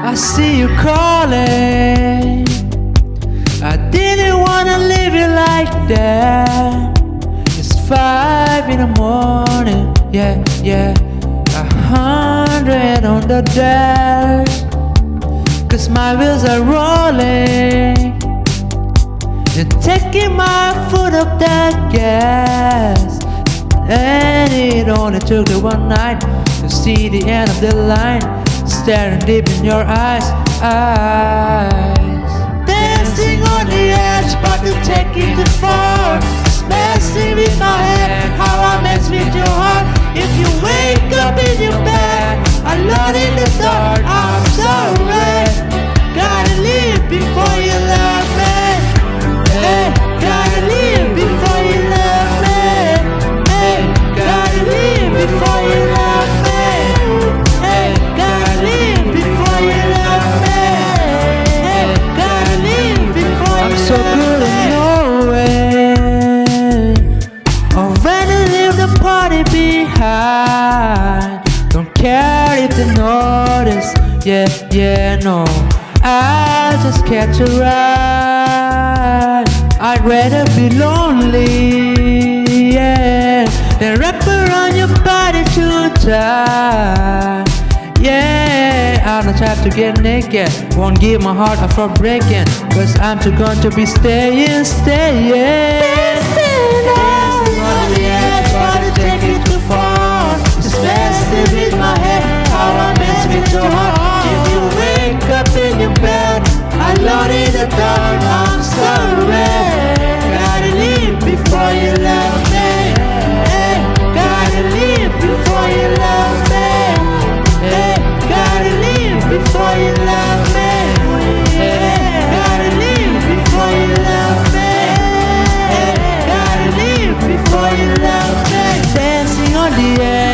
I see you calling. I didn't wanna leave you like that. It's 5 in the morning, yeah, yeah. 100 on the dash, 'cause my wheels are rolling. You're taking my foot up that gas. And it only took the one night to see the end of the line, staring deep in your eyes. Dancing on the edge, but to take it too far. It's messing with my head, how I mess with your heart. If you wake up in your bed alone in the dark, I'm sorry. Gotta leave before you love me. Hey, gotta leave before you love me. Hey, gotta leave before you love me. Hey, gotta leave before you love me. Hey, gotta leave before you love me. I'm so good at knowing. Already leave the party behind. Don't care if they notice. Yeah, yeah, no. I'll just catch a ride. I'd rather be lonely, yeah, than wrap around your body too tight. Yeah, I don't have to get naked. Won't give my heart up for breaking, 'cause I'm too going to be staying. Dancing on the edge, but I take it too far. Just messing with my head, how I mess with your heart. If you wake up in your bed alone in the dark, I'm sorry. Gotta leave before you love me. Hey, gotta leave before you love me. Hey, gotta leave before you love me. Hey, gotta leave before you love me. Hey, gotta leave before you love me. Dancing on the edge.